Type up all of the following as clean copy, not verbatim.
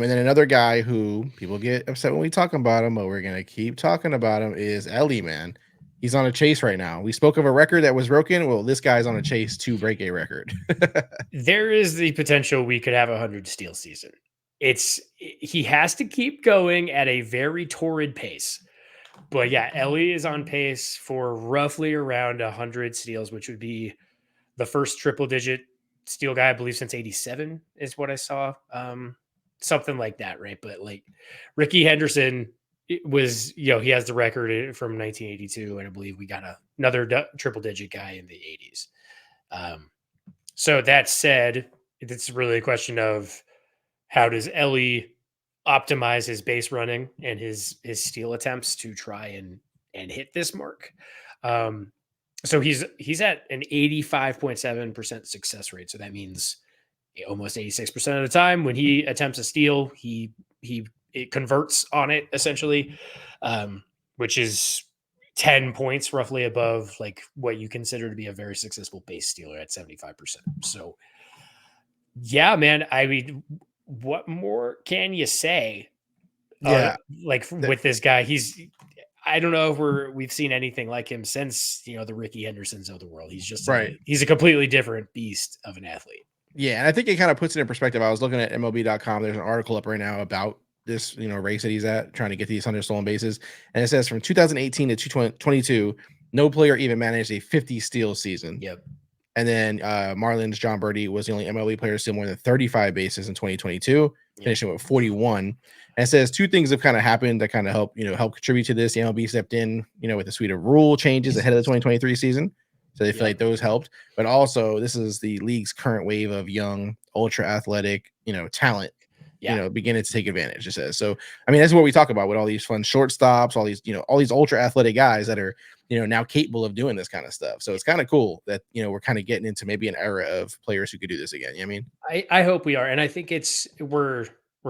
And then another guy who people get upset when we talk about him, but we're gonna keep talking about him is Elly, man. He's on a chase right now. We spoke of a record that was broken. Well, this guy's on a chase to break a record. There is the potential we could have a 100 steal season. He has to keep going at a very torrid pace. But yeah, Elly is on pace for roughly around 100 steals, which would be the first triple digit steal guy, I believe, since 87 is what I saw. Something like that, right? But like Ricky Henderson was, he has the record from 1982, and I believe we got another triple digit guy in the 80s. So that said, it's really a question of how does Elly optimize his base running and his steal attempts to try and hit this mark. So he's at an 85.7% success rate. So that means almost 86% of the time when he attempts a steal, it converts on it essentially, which is 10 points roughly above like what you consider to be a very successful base stealer at 75%. So yeah, man, I mean, what more can you say? Yeah. Like with this guy, I don't know if we've seen anything like him since, the Ricky Hendersons of the world. Right. He's a completely different beast of an athlete. Yeah, and I think it kind of puts it in perspective. I was looking at MLB.com. There's an article up right now about this, race that he's at, trying to get these 100 stolen bases. And it says from 2018 to 2022, no player even managed a 50 steal season. Yep. And then Marlins John Birdie was the only MLB player to steal more than 35 bases in 2022, finishing with 41. And it says two things have kind of happened that kind of help contribute to this. The MLB stepped in, with a suite of rule changes ahead of the 2023 season. So they feel like those helped. But also, this is the league's current wave of young, ultra athletic, talent, beginning to take advantage, it says. So, I mean, that's what we talk about with all these fun shortstops, all these ultra athletic guys that are, now capable of doing this kind of stuff. So it's kind of cool that, we're kind of getting into maybe an era of players who could do this again. You know what I mean? I hope we are. And I think we're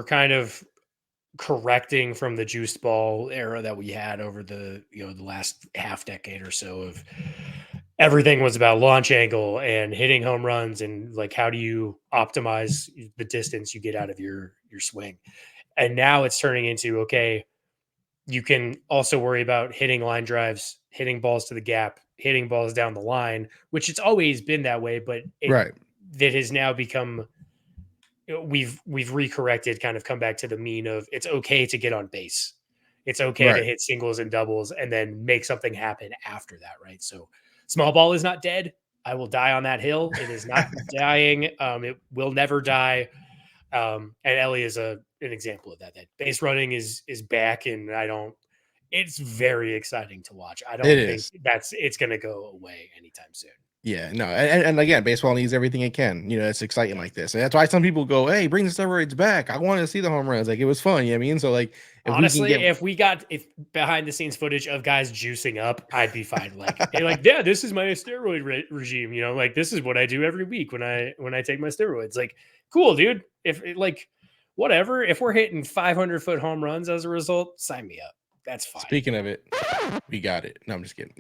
kind of correcting from the juice ball era that we had over the last half decade or so of everything was about launch angle and hitting home runs and like how do you optimize the distance you get out of your swing. And now it's turning into, okay, you can also worry about hitting line drives, hitting balls to the gap, hitting balls down the line, which it's always been that way, but that has now become, we've recorrected, kind of come back to the mean of it's okay to get on base. It's okay to hit singles and doubles and then make something happen after that. Right. So small ball is not dead. I will die on that hill. It is not dying. It will never die. And Elly is an example of that. That base running is back, and it's very exciting to watch. I don't think it's going to go away anytime soon. Yeah, no, and again, baseball needs everything it can. It's exciting like this, and that's why some people go, "Hey, bring the steroids back. I want to see the home runs. Like it was fun." You know what I mean? So like, honestly, if we got behind the scenes footage of guys juicing up, I'd be fine. Like, hey, like, yeah, this is my steroid regime. Like this is what I do every week when I take my steroids. Like, cool, dude. If whatever, if we're hitting 500-foot home runs as a result, sign me up. That's fine. Speaking of it, we got it. No, I'm just kidding.